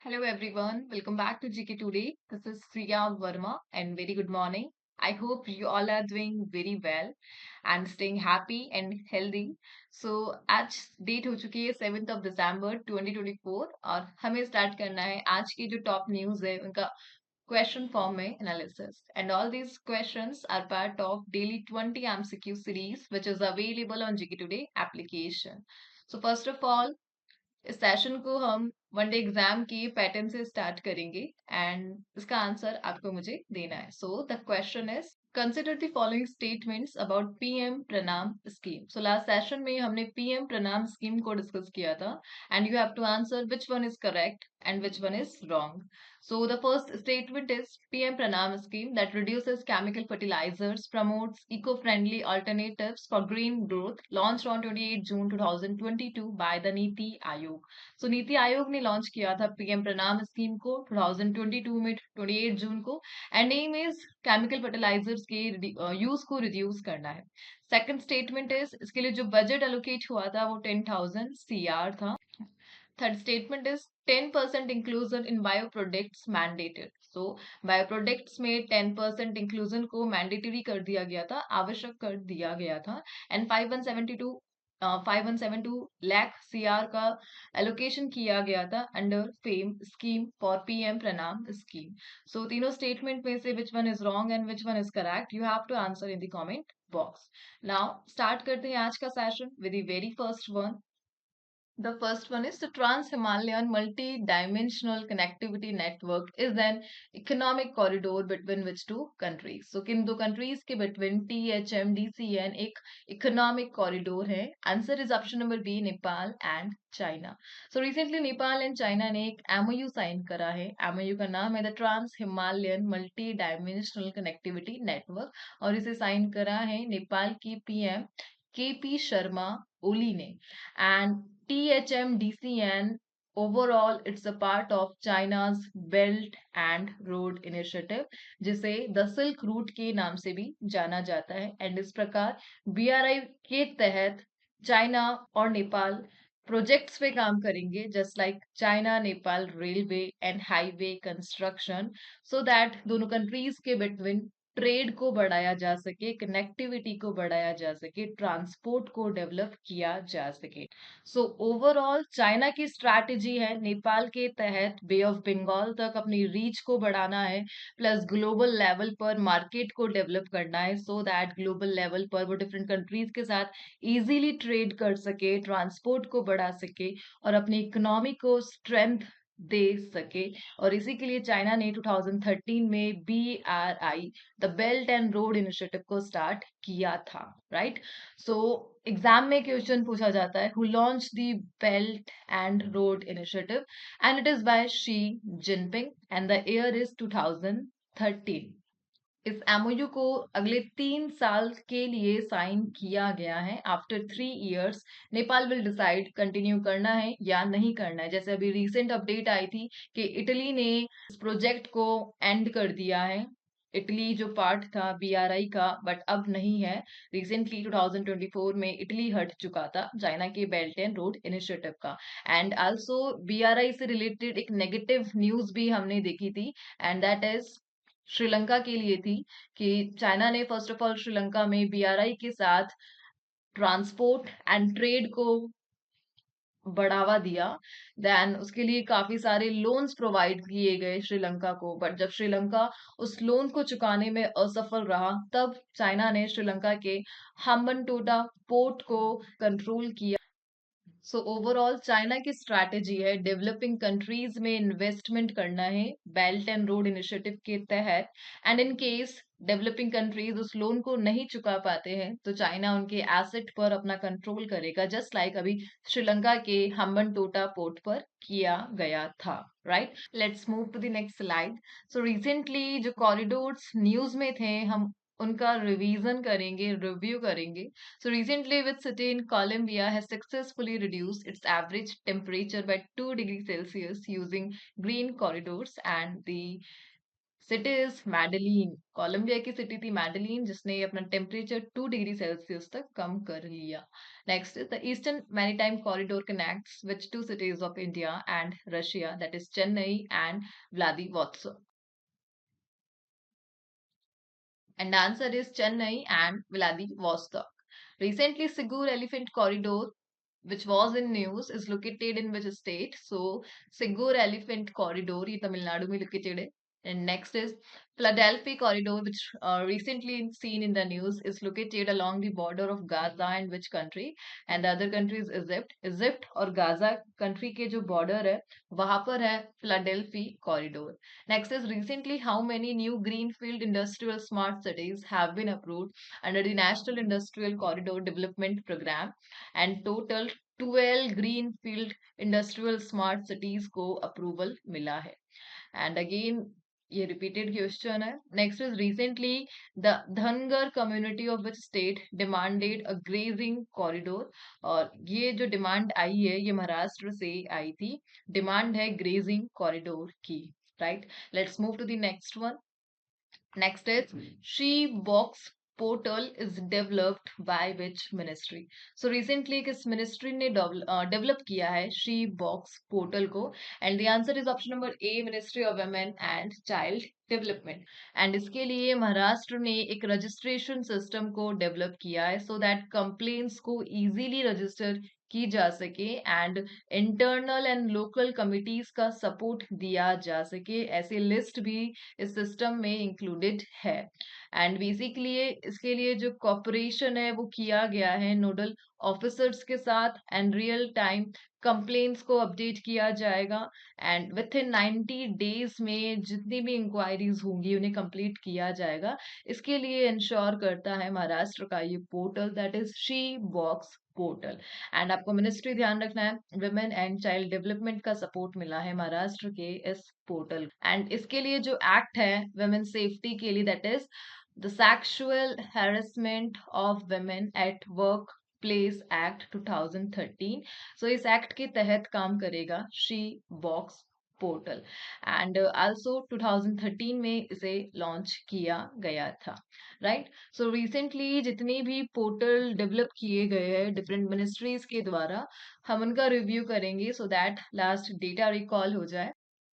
Hello everyone, welcome back to GK Today. This is Priya Verma and very good morning. I hope you all are doing very well and staying happy and healthy. So आज date हो चुकी है 7th of December 2024 और हमें start करना है आज की जो टॉप न्यूज है उनका question form में analysis. And all these questions are part of daily 20 MCQ series which is available on GK Today application. So first of all, इस सेशन को हम वन डे एग्जाम के पैटर्न से start करेंगे and इसका answer आपको मुझे देना है so the question is consider the following statements about PM Pranam scheme so last session में हमने पीएम प्रणाम स्कीम को डिस्कस किया था and you have to answer which one is correct and which one is wrong. So the first statement is PM Pranam scheme that reduces chemical fertilizers, promotes eco-friendly alternatives for green growth, launched on 28 June 2022 by the Niti Aayog. So NITI Aayog ने launch किया था PM Pranam scheme को 2022 में 28 जून को and aim is chemical fertilisers के use को reduce करना है. सेकंड स्टेटमेंट इज इसके लिए जो बजट एलोकेट हुआ था वो 10,000 CR था. Third statement is 10% inclusion in bioproducts mandated. So bioproducts में 10% inclusion को mandatory कर दिया गया था, आवश्यक कर दिया गया था and 5172 lakh CR का allocation किया गया था under FAME scheme for PM Pranam scheme. So तीनों statement में से which one is wrong and which one is correct, you have to answer in the comment box. Now start करते हैं आज का session with the very first one. The first one is the Trans-Himalayan Multi-Dimensional Connectivity Network is an economic corridor between which two countries. So किन दो countries के between THMDCN एक economic corridor है. Answer is option number B, Nepal and China. So recently Nepal and China ने एक MOU sign करा है. MOU का नाम है the Trans-Himalayan Multi-Dimensional Connectivity Network और इसे sign करा है नेपाल की PM KP शर्मा ओली ने and THMDCN overall it's a part of China's Belt and Road Initiative जिसे द सिल्क रूट के नाम से भी जाना जाता है एंड इस प्रकार BRI के तहत चाइना और नेपाल प्रोजेक्ट्स पे काम करेंगे just like China Nepal railway and highway construction so that दोनों कंट्रीज के बिटवीन ट्रेड को बढ़ाया जा सके, कनेक्टिविटी को बढ़ाया जा सके, ट्रांसपोर्ट को डेवलप किया जा सके. सो ओवरऑल चाइना की स्ट्रैटेजी है नेपाल के तहत बे ऑफ बंगाल तक अपनी रीच को बढ़ाना है प्लस ग्लोबल लेवल पर मार्केट को डेवलप करना है सो दैट ग्लोबल लेवल पर वो डिफरेंट कंट्रीज के साथ इजीली ट्रेड कर सके, ट्रांसपोर्ट को बढ़ा सके और अपनी इकोनॉमी को स्ट्रेंथ दे सके. और इसी के लिए चाइना ने 2013 में BRI the belt and road initiative को स्टार्ट किया था. राइट. सो एग्जाम में क्वेश्चन पूछा जाता है who launch the belt and road initiative and it is by Xi Jinping and the year is 2013. इस एमओयू को अगले 3 साल के लिए साइन किया गया है. After 3 years Nepal will decide continue करना है या नहीं करना है. जैसे अभी रिसेंट अपडेट आई थी कि इटली ने इस प्रोजेक्ट को एंड कर दिया है. इटली जो पार्ट था BRI का बट अब नहीं है. रिसेंटली 2024 में इटली हट चुका था चाइना के बेल्ट एंड रोड इनिशिएटिव का. एंड आल्सो BRI से रिलेटेड एक नेगेटिव न्यूज भी हमने देखी थी एंड दैट इज श्रीलंका के लिए थी कि चाइना ने फर्स्ट ऑफ ऑल श्रीलंका में BRI के साथ ट्रांसपोर्ट एंड ट्रेड को बढ़ावा दिया. देन उसके लिए काफी सारे लोन्स प्रोवाइड किए गए श्रीलंका को बट जब श्रीलंका उस लोन को चुकाने में असफल रहा तब चाइना ने श्रीलंका के हम्बनटोटा पोर्ट को कंट्रोल किया. सो ओवरऑल चाइना की स्ट्रैटेजी है डेवलपिंग कंट्रीज में इन्वेस्टमेंट करना है बेल्ट एंड रोड इनिशिएटिव के तहत and in case developing countries उस लोन को नहीं चुका पाते हैं तो चाइना उनके एसेट पर अपना कंट्रोल करेगा जस्ट लाइक अभी श्रीलंका के हम्बनटोटा पोर्ट पर किया गया था. Right. Let's move to the next slide. So recently जो कॉरिडोर्स न्यूज में थे हम उनका रिवीजन करेंगे, रिव्यू करेंगे. So recently, with city in Colombia has successfully reduced its average temperature by 2 degrees Celsius using green corridors, and the city is Medellin, Colombia की city थी Medellin, जिसने अपना टेम्परेचर 2 डिग्री सेल्सियस तक कम कर लिया। Next is the Eastern Maritime Corridor connects which two cities of India and Russia, that is Chennai and Vladivostok. And the answer is Chennai and Vladivostok. Recently, Sigur Elephant Corridor, which was in news, is located in which state? So, Sigur Elephant Corridor, ये Tamil Nadu में located है. And next is Philadelphia Corridor, which recently seen in the news, is located along the border of Gaza and which country? And the other country is Egypt. Egypt और Gaza country के जो border है, वहाँ पर है Philadelphia Corridor. Next is recently how many new greenfield industrial smart cities have been approved under the National Industrial Corridor Development Program, and total 12 greenfield industrial smart cities को approval मिला है. And again ये repeated question है. Next is recently the Dhangar community of which state demanded a grazing corridor, और ये जो demand आई है ये महाराष्ट्र से आई थी. डिमांड है ग्रेजिंग कॉरिडोर की. Right, let's move to the next one. Next is She Box portal is developed by which ministry? So recently किस ministry ने develop किया है She Box portal को? And the answer is option number A, Ministry of Women and Child Development. And इसके लिए महाराष्ट्र ने एक registration system को develop किया है so that complaints को easily register की जा सके and internal and local committees का सपोर्ट दिया जा सके. ऐसे लिस्ट भी इस सिस्टम में इंक्लूडेड है. एंड बेसिकली इसके लिए जो कॉपरेशन है वो किया गया है नोडल ऑफिसर्स के साथ, एंड रियल टाइम कंप्लेंट्स को अपडेट किया जाएगा, एंड विथ इन 90 डेज में जितनी भी इंक्वायरीज होंगी उन्हें कंप्लीट किया जाएगा. इसके लिए इंश्योर करता है महाराष्ट्र का ये portal, that is she box portal. And आपको मिनिस्ट्री ध्यान रखना है, वुमेन एंड चाइल्ड डेवलपमेंट का सपोर्ट मिला है महाराष्ट्र के इस पोर्टल. एंड इसके लिए जो एक्ट है वुमेन सेफ्टी के लिए, that is the sexual harassment of women at work place act 2013. सो इस एक्ट के तहत काम करेगा she box portal. And also 2013 में इसे लॉन्च किया गया था. राइट, सो रिसेंटली जितने भी पोर्टल डेवलप किए गए हैं डिफरेंट मिनिस्ट्रीज के द्वारा, हम उनका रिव्यू करेंगे so that last data recall हो जाए.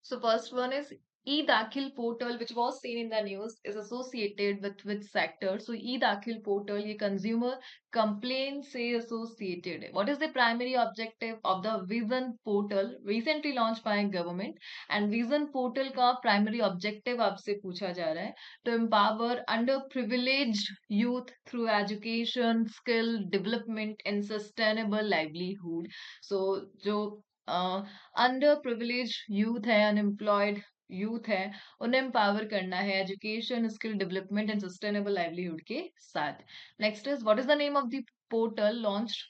So first one is e-Dakhil portal, which was seen in the news, is associated with which sector? So e-Dakhil portal ये consumer complaint से associated है. What is the primary objective of the Vision portal recently launched by government? And Vision portal का primary objective आपसे पूछा जा रहा है to empower underprivileged youth through education, skill development and sustainable livelihood. So जो under privilege youth है, unemployed youth है, उन्हें एम्पावर करना है education, skill development and sustainable livelihood के साथ. Next is what is the name of the portal launched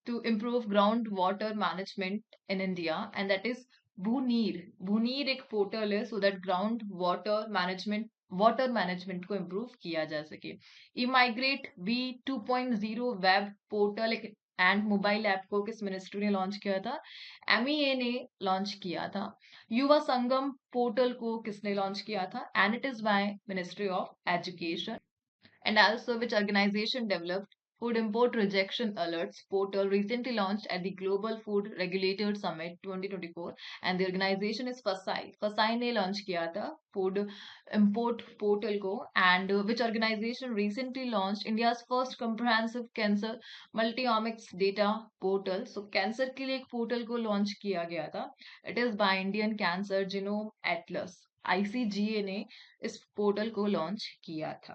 to improve ground water management in India? And that is Bhuneer. Bhuneer एक portal है so that ground water management को improve किया जा सके. Emigrate V 2.0 web portal and mobile app को किस ministry ने launch किया था? MEA ने लॉन्च किया था. युवा संगम पोर्टल को किसने लॉन्च किया था? And it is by ministry of education. And also which organization developed Food Import Rejection Alerts portal recently launched at the Global Food Regulator Summit 2024, and the organization is FASAI. FASAI ने launch किया था Food Import Portal को, and which organization recently launched India's first comprehensive cancer multi-omics data portal. So cancer के लिए एक portal को launch किया गया था. It is by Indian Cancer Genome Atlas. ICGA ने इस पोर्टल को लॉन्च किया था.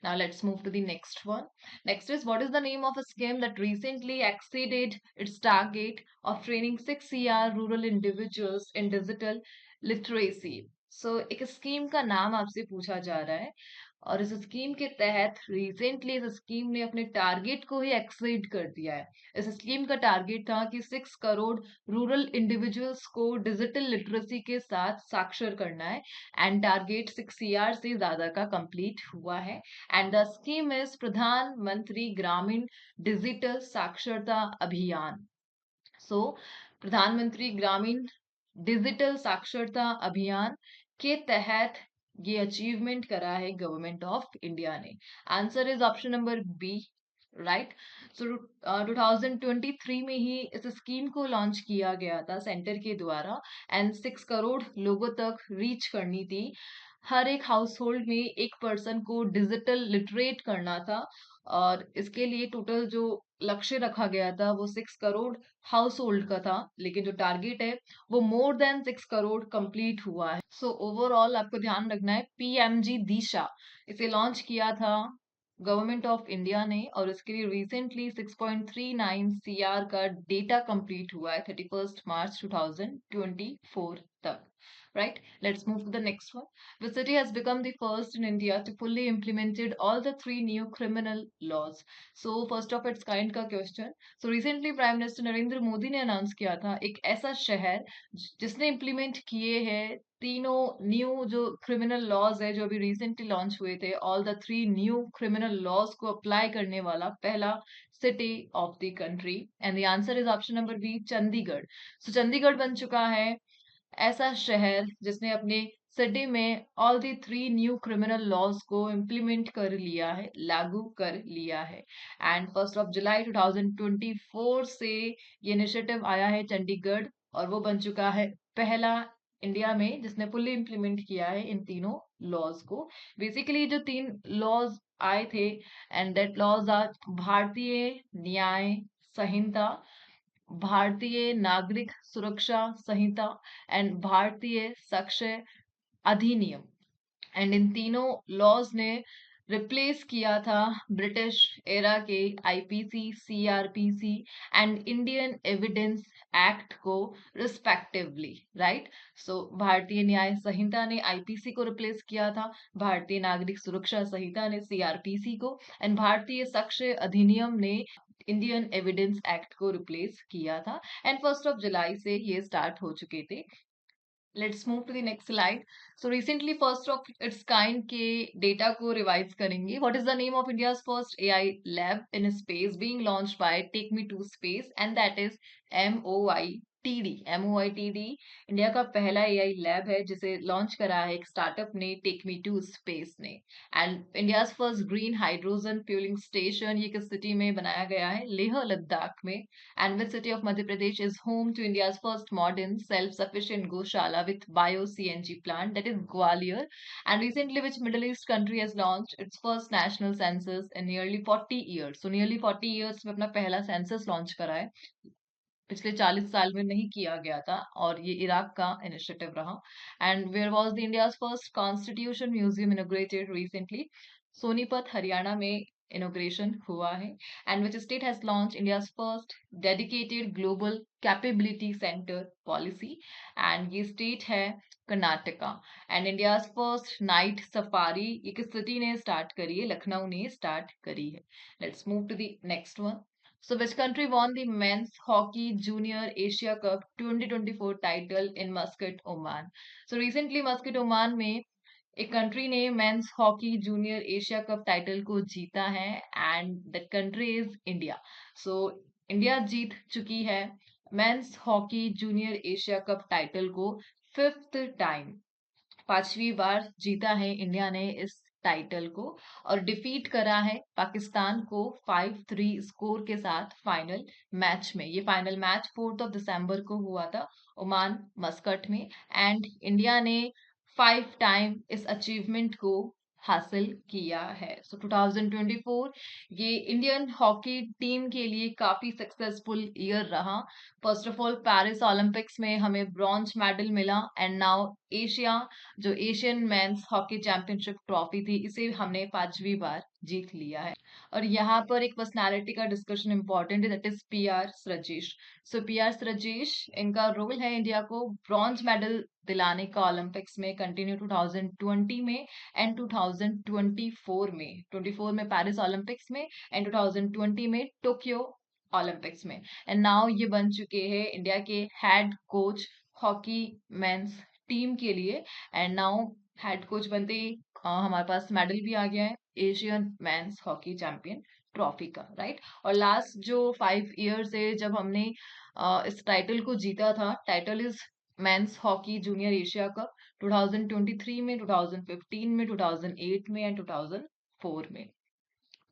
Now let's move to the next one. Next is what is the name of a scheme that recently exceeded its target of training 6 CR rural individuals in digital literacy? So एक scheme का नाम आपसे पूछा जा रहा है, और इस स्कीम के तहत रिसेंटली इस स्कीम ने अपने टारगेट को ही एक्सीड कर दिया है. इस स्कीम का टारगेट था कि 6 करोड़ रूरल इंडिविजुअल्स को डिजिटल लिटरेसी के साथ साक्षर करना है, एंड टारगेट 6 CR से ज्यादा का कंप्लीट हुआ है. एंड द स्कीम इज प्रधानमंत्री ग्रामीण डिजिटल साक्षरता अभियान. सो प्रधानमंत्री ग्रामीण डिजिटल साक्षरता अभियान के तहत ये अचीवमेंट करा है गवर्नमेंट ऑफ इंडिया ने? Answer is option number B, right. So 2023 में ही इस स्कीम को लॉन्च किया गया था सेंटर के द्वारा, एंड 6 करोड़ लोगों तक रीच करनी थी। हर एक हाउस होल्ड में एक पर्सन को डिजिटल लिटरेट करना था, और इसके लिए टोटल जो लक्ष्य रखा गया था वो 6 करोड़ हाउस होल्ड का था, लेकिन जो टारगेट है वो मोर देन 6 करोड़ कंप्लीट हुआ है। सो ओवरऑल आपको ध्यान रखना है, पीएमजी दिशा इसे लॉन्च किया था गवर्नमेंट ऑफ इंडिया ने, और इसके लिए रिसेंटली 6.39 सीआर का डेटा कंप्लीट हुआ है 31 मार्च 2024 तक, right? Let's move to the next one. The city has become the first in India to fully implemented all the three new criminal laws. So first of its kind का question. So recently Prime Minister Narendra Modi ने announce किया था एक ऐसा शहर जिसने implement किए हैं तीनों न्यू जो क्रिमिनल लॉज है जो अभी रिसेंटली लॉन्च हुए थे, all the three new criminal laws को अप्लाई करने वाला पहला city of the country, and the answer is option number B, Chandigarh. So Chandigarh बन चुका है ऐसा शहर जिसने अपने सिटी में all the three new criminal laws को इम्प्लीमेंट कर लिया है, लागू कर लिया है। एंड 1 जुलाई 2024 से ये इनिशिएटिव आया है चंडीगढ़, और वो बन चुका है पहला इंडिया में जिसने फुल्ली इम्प्लीमेंट किया है इन तीनों लॉज को। बेसिकली जो तीन लॉज आए थे, एंड दैट लॉज आर भारतीय न्याय संहिता, भारतीय नागरिक सुरक्षा संहिता, एंड भारतीय साक्ष्य अधिनियम। एंड इन तीनों लॉज ने रिप्लेस किया था ब्रिटिश एरा के IPC, CrPC and Indian evidence act को रिस्पेक्टिवली, राइट। सो भारतीय न्याय संहिता ने आईपीसी को रिप्लेस किया था, भारतीय नागरिक सुरक्षा संहिता ने सीआरपीसी को, एंड भारतीय साक्ष्य अधिनियम ने इंडियन एविडेंस एक्ट को रिप्लेस किया था। एंड 1 जुलाई से ये स्टार्ट हो चुके थे। Let's move to the next slide. So recently first of its kind के डेटा को रिवाइज करेंगे। What is the name of India's first AI lab in space being launched by take me to space, and that is MOITD। MOITD India का पहला AI lab है जिसे launch करा है एक स्टार्टअप ने, टेक मी टू स्पेस ने। And India's first green hydrogen fuelling station ये किस सिटी में बनाया गया है? लेह लद्दाख में। And which city of Madhya Pradesh is home to India's first modern self-sufficient Goshala with bio-CNG plant, that is Gwalior? And recently, which Middle East country has launched its first national census in nearly 40 years? So nearly 40 years में अपना पहला census launch करा है, पिछले 40 साल में नहीं किया गया था, और ये इराक का इनिशिएटिव रहा। And where was the India's first constitution museum inaugurated recently? Sonipat Haryana में इनोग्रेशन हुआ है। And which state has launch India's first dedicated global capability centre policy? And ये स्टेट है Karnataka. And India's first night safari ये किस city ने start करी है? लखनऊ ने स्टार्ट करी है। Let's move to the next one. So, which country won the Men's Hockey Junior Asia Cup 2024 title in Muscat, Oman? So, recently Muscat, Oman में एक कंट्री ने men's hockey junior Asia cup title को जीता है, and that country is India. So India जीत चुकी है men's hockey junior Asia cup title को 5th टाइम, 5वीं बार जीता है इंडिया ने इस टाइटल को, और डिफीट करा है पाकिस्तान को 5-3 स्कोर के साथ फाइनल मैच में। ये फाइनल मैच 4 दिसंबर को हुआ था ओमान मस्कट में, एंड इंडिया ने 5 टाइम इस अचीवमेंट को हासिल किया है। सो 2024 ये इंडियन हॉकी टीम के लिए काफी सक्सेसफुल ईयर रहा। First of all Paris Olympics में हमें ब्रॉन्ज मेडल मिला, एंड नाउ एशिया जो Asian men's hockey championship trophy थी इसे हमने 5वीं बार जीत लिया है। और यहाँ पर एक पर्सनालिटी का डिस्कशन इंपॉर्टेंट है, that is PR Sreejesh. So PR Sreejesh इनका रोल है इंडिया को ब्रॉन्ज मेडल दिलाने का ओलंपिक्स में, कंटिन्यू 2020 में एंड 2024 में, 24 में पेरिस ओलंपिक्स में एंड 2020 में टोक्यो ओलंपिक्स में। एंड नाउ ये बन चुके हैं इंडिया के head coach hockey men's team के लिए, एंड नाउ हेड कोच बनते ही हमारे पास मेडल भी आ गया है Asian men's hockey champion trophy का, राइट। और लास्ट जो 5 ईयर से जब हमने इस टाइटल को जीता था, title is mains hockey junior Asia cup 2023 में, 2015 में, 2008 में एंड 2004 में.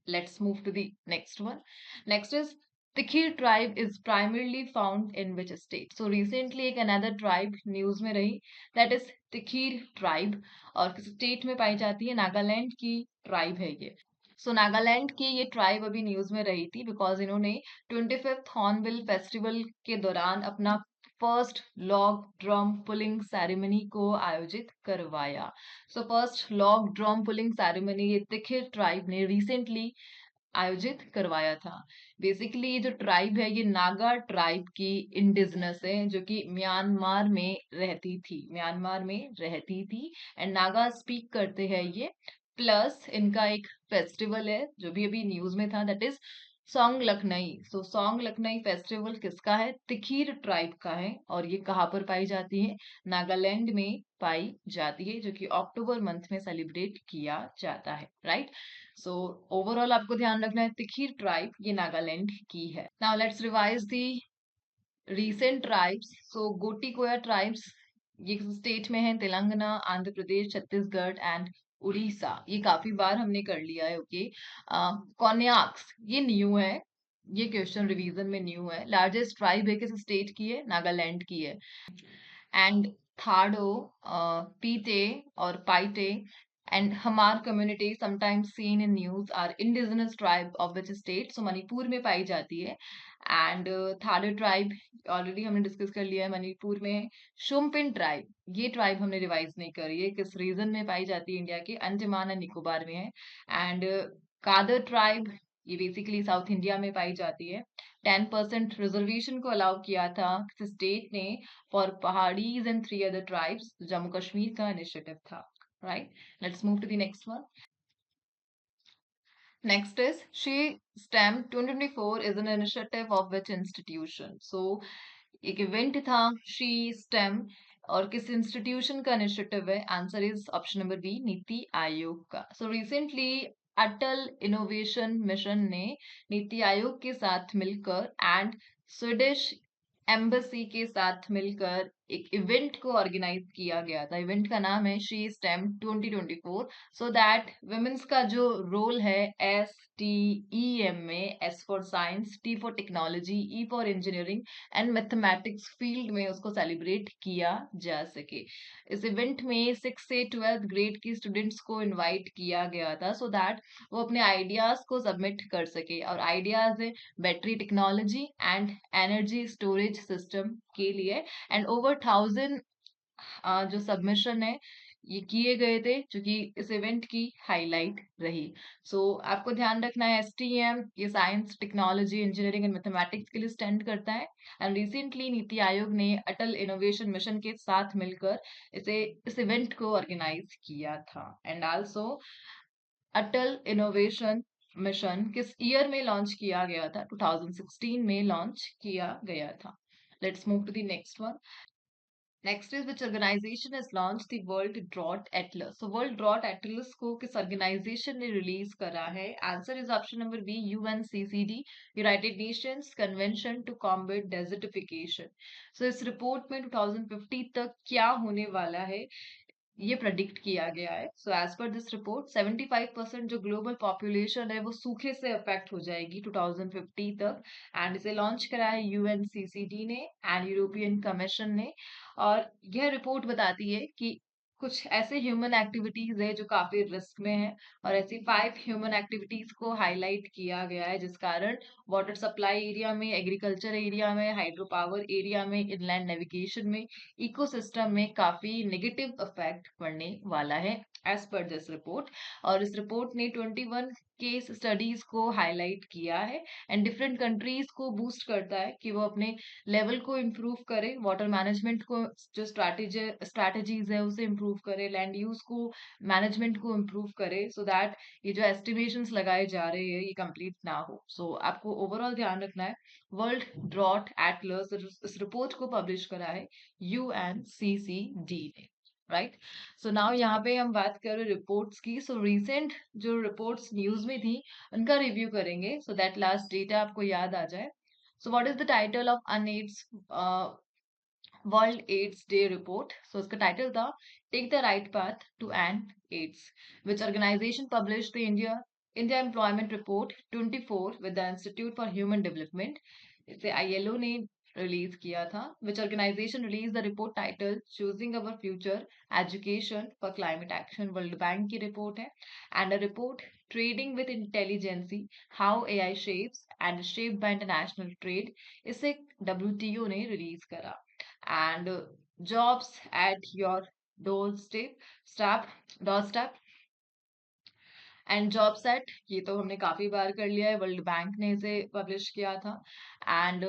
Let's move to the next one. Next is Tikhir tribe is primarily found in which state? So recently एक another tribe news में रही, that is Tikhir tribe, और किस state में पाई जाती है? नागालैंड की ट्राइब है ये. सो नागालैंड की ये ट्राइब अभी न्यूज में रही थी बिकॉज इन्होंने 25th हॉर्नबिल फेस्टिवल के दौरान अपना first log drum pulling ceremony को आयोजित करवाया. So first log drum pulling ceremony ये तिखिर ट्राइब ने रिसेंटली आयोजित करवाया था. बेसिकली ये जो ट्राइब है ये नागा ट्राइब की इंडिजिनस है जो कि म्यांमार में रहती थी एंड नागा स्पीक करते हैं ये. प्लस इनका एक फेस्टिवल है जो भी अभी न्यूज में था, दैट इज सॉन्ग लखनई. सो सॉन्ग लखनई फेस्टिवल किसका है? तिखीर ट्राइब का है. और ये कहाँ पर पाई जाती है? नागालैंड में पाई जाती है, जो कि अक्टूबर मंथ में सेलिब्रेट किया जाता है. राइट. सो ओवरऑल आपको ध्यान रखना है तिखीर ट्राइब ये नागालैंड की है. Now let's revise the recent tribes. So Gottikoya tribes ये स्टेट में है? तेलंगाना, आंध्र प्रदेश, छत्तीसगढ़ एंड उड़ीसा. ये काफी बार हमने कर लिया है. ओके. कॉन्याक्स ये न्यू है, ये क्वेश्चन रिवीजन में न्यू है. लार्जेस्ट ट्राइब है किस स्टेट की है? नागालैंड की है. एंड थाडो, पीटे और पाइटे and Hamar community sometimes seen in news are indigenous tribe of which state? So Manipur में पाई जाती है. एंड थाडो ट्राइब ऑलरेडी हमने डिस्कस कर लिया है मणिपुर में. शुम्पिन ट्राइब ये ट्राइब हमने रिवाइज नहीं करी है, किस रीजन में पाई जाती है? इंडिया के अंडमान एंड निकोबार में है. एंड कादर ट्राइब ये बेसिकली साउथ इंडिया में पाई जाती है. 10% रिजर्वेशन को अलाउ किया था स्टेट ने for Paharis and 3 other tribes. Jammu Kashmir का इनिशिएटिव था. Right. Let's move to the next one. Next is She STEM 2024 is an initiative of which institution? So एक इवेंट था She STEM और किस इंस्टीट्यूशन का इनिशिएटिव है? Answer is option number B, NITI Aayog का. So recently Atal innovation mission ने नीति आयोग के साथ मिलकर एंड स्वीडिश एम्बेसी के साथ मिलकर एक इवेंट को ऑर्गेनाइज किया गया था. इवेंट का नाम है she STEM 2024. So that women's का जो रोल है STEM में, S for science, T for technology, E for engineering and mathematics field में उसको सेलिब्रेट किया जा सके. इस इवेंट में 6 से 12th ग्रेड की स्टूडेंट्स को इनवाइट किया गया था सो दैट वो अपने आइडियाज को सबमिट कर सके. और आइडियाज है battery technology and energy storage system के लिए. एंड ओवर 1000 जो सबमिशन है ये किए गए थे, जो कि इस इवेंट की हाईलाइट रही. सो आपको ध्यान रखना है STEM ये science, technology, engineering and mathematics के लिए स्टैंड करता है. एंड रिसेंटली नीति आयोग ने अटल इनोवेशन मिशन के साथ मिलकर इस इवेंट को ऑर्गेनाइज किया था. And also Atal innovation mission किस ईयर में लॉन्च किया गया था? 2016 में लॉन्च किया गया था. Let's move to the next one. Next is which organization has launched the World Drought Atlas? So World Drought Atlas को किस organization ने release करा है? Answer is option number B, UNCCD, United Nations Convention to Combat Desertification. So इस report में 2050 तक क्या होने वाला है ये प्रेडिक्ट किया गया है. So as per this report 75% जो ग्लोबल पॉपुलेशन है वो सूखे से अफेक्ट हो जाएगी 2050 तक. एंड इसे लॉन्च करा है UNCCD ने एंड यूरोपियन कमीशन ने. और यह रिपोर्ट बताती है कि कुछ ऐसे ह्यूमन एक्टिविटीज है जो काफी रिस्क में है, और ऐसी 5 ह्यूमन एक्टिविटीज को हाईलाइट किया गया है जिस कारण वाटर सप्लाई एरिया में, एग्रीकल्चर एरिया में, हाइड्रो पावर एरिया में, इनलैंड नेविगेशन में, इकोसिस्टम में काफी नेगेटिव इफेक्ट पड़ने वाला है एज पर दिस रिपोर्ट. और इस रिपोर्ट ने 21 केस स्टडीज को हाईलाइट किया है एंड डिफरेंट कंट्रीज को बूस्ट करता है कि वो अपने लेवल को इम्प्रूव करे, वाटर मैनेजमेंट को जो स्ट्रैटेजीज है उसे इम्प्रूव करे, लैंड यूज को मैनेजमेंट को इम्प्रूव करे, सो दैट ये जो एस्टिमेशंस लगाए जा रहे हैं ये कंप्लीट ना हो. सो आपको ओवरऑल ध्यान रखना है. वर्ल्ड ड्रॉट एटलस इस रिपोर्ट को पब्लिश करा है UNCCD ने. राइट. सो नाउ यहाँ पे हम बात कर रहे रिपोर्ट्स की. सो रिसेंट जो रिपोर्ट्स न्यूज में थी उनका रिव्यू करेंगे सो दैट लास्ट डेटा आपको याद आ जाए. So what is the title of UNAIDS world AIDS day report. So इसका टाइटल था take the right path to end AIDS, which organisation publish the India employment report 24 with the institute for human development. इसे ILO ने release किया था. Which organisation release the report title choosing our future education for climate action. World bank की report है. And a report trading with intelligence, how AI shapes and shaped by international trade. इसे WTO ने release करा. And jobs at your doorstep doorstep and job set, ये तो हमने काफी बार कर लिया है. वर्ल्ड बैंक ने इसे पब्लिश किया था. एंड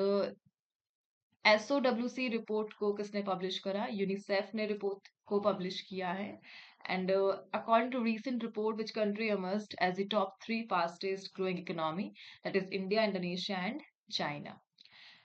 SOWC रिपोर्ट को किसने पब्लिश करा? यूनिसेफ ने रिपोर्ट को पब्लिश किया है. And according to recent report which country emerged as the top 3 fastest growing economy, that is India, Indonesia and China.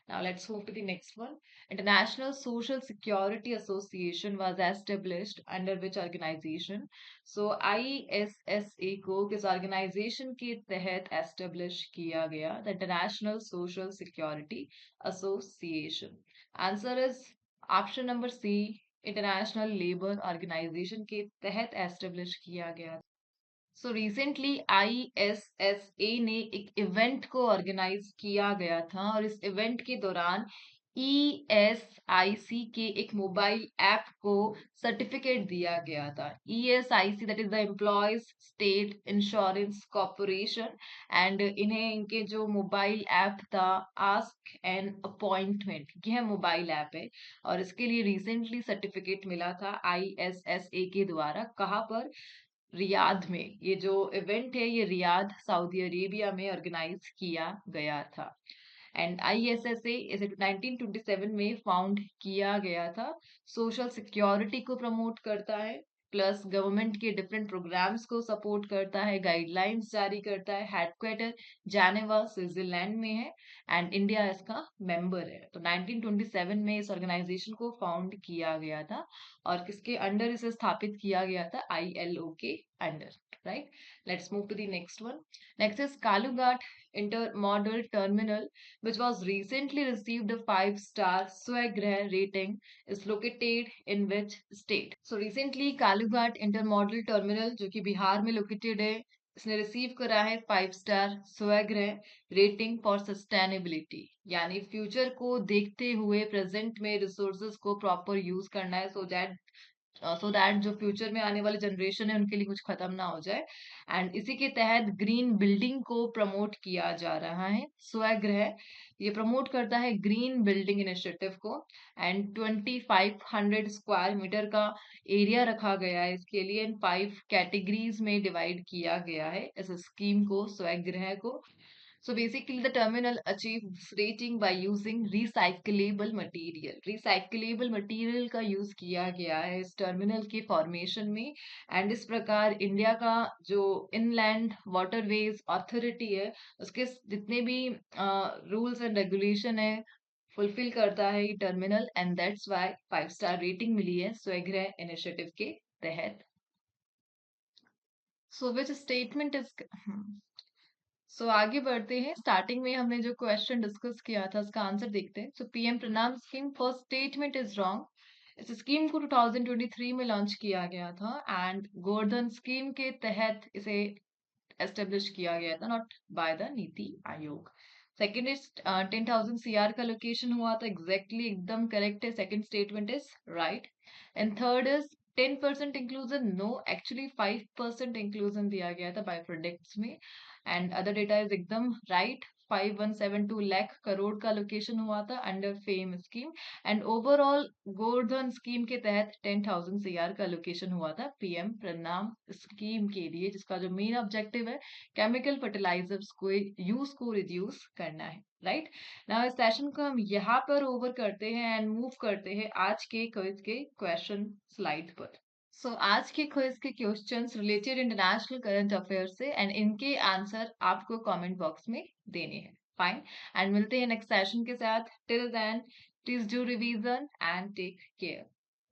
Now let's move to the next one. International Social Security Association was established under which organization? So ISSA को किस organization के तहत establish किया गया? The International Social Security Association. Answer is option number C. International Labour Organization के तहत establish किया गया. सो रिसेंटली ISSA ने एक इवेंट को ऑर्गेनाइज किया गया था और इस इवेंट के दौरान ESIC के एक मोबाइल ऐप को सर्टिफिकेट दिया गया था. ESIC that is the employees state insurance corporation. And इन्हें इनके जो मोबाइल ऐप था आस्क एन अपॉइंटमेंट, यह मोबाइल ऐप है और इसके लिए रिसेंटली सर्टिफिकेट मिला था ISSA के द्वारा. कहाँ पर? रियाद में. ये जो इवेंट है ये रियाद सऊदी अरेबिया में ऑर्गेनाइज किया गया था. एंड ISSA इसे 1927 में फाउंड किया गया था. सोशल सिक्योरिटी को प्रमोट करता है, प्लस गवर्नमेंट के डिफरेंट प्रोग्राम्स को सपोर्ट करता है, गाइडलाइंस जारी करता है. हेडक्वार्टर जेनेवा स्विट्जरलैंड में है एंड इंडिया इसका मेंबर है. तो 1927 में इस ऑर्गेनाइजेशन को फाउंड किया गया था और किसके अंडर इसे स्थापित किया गया था? ILO के under. Right, let's move to the next one. Next is Kalughat intermodal terminal, which was recently received a 5-star Swagrah rating, is located in which state? So recently Kalughat intermodal terminal जो कि बिहार में located है, इसने receive करा है five-star स्वग्रह rating for sustainability. यानी future को देखते हुए प्रेजेंट में रिसोर्सेज को प्रॉपर यूज करना है सो दैट जो फ्यूचर में आने वाली जनरेशन है उनके लिए कुछ खत्म ना हो जाए. एंड इसी के तहत ग्रीन बिल्डिंग को प्रमोट किया जा रहा है. स्वगृह ये प्रमोट करता है ग्रीन बिल्डिंग इनिशिएटिव को. एंड 2500 स्क्वायर मीटर का एरिया रखा गया है इसके लिए. इन 5 कैटेगरीज में डिवाइड किया गया है इस स्कीम को, स्वगृह को. So basically, the terminal achieves rating by using recyclable material. Recyclable material का यूज किया गया है इस टर्मिनल के फॉर्मेशन में. एंड इस प्रकार इंडिया का जो इनलैंड वाटरवेज अथॉरिटी है उसके जितने भी रूल्स एंड रेगुलेशन है फुलफिल करता है ये terminal. And that's why five star rating मिली है स्वगृह इनिशिएटिव के तहत. सो विच स्टेटमेंट इज आगे बढ़ते हैं. स्टार्टिंग में हमने जो क्वेश्चन डिस्कस किया था उसका आंसर देखते हैं. सो PM प्रणाम scheme, first statement is wrong. इस स्कीम को 2023 में लॉन्च किया गया था एंड गोवर्धन स्कीम के तहत इसे एस्टेब्लिश किया गया था, not bye the NITI Aayog. Second is 10,000 CR का लोकेशन हुआ था. एग्जैक्टली एकदम करेक्ट है. Second statement is right. And third is 10% inclusion. No, actually 5% inclusion दिया गया था बाय प्रोडक्ट्स में. एंड अदर डेटा इज एकदम राइट. 5172 लाख करोड़ का लोकेशन हुआ था under FAME scheme. And overall Govardhan scheme के तहत 10,000 CR का लोकेशन हुआ था PM प्रणाम स्कीम के लिए, जिसका जो मेन ऑब्जेक्टिव है केमिकल फर्टिलाइजर्स को रिड्यूस करना है. राइट, नाउ इस सेशन को हम यहाँ पर ओवर करते हैं एंड मूव करते हैं आज के क्विज के क्वेश्चन स्लाइड पर. आज के क्विज के questions related international current affair से एंड इनके आंसर आपको कमेंट बॉक्स में देने हैं. फाइन, एंड मिलते हैं नेक्स्ट सेशन के साथ. Till then please do revision and take care.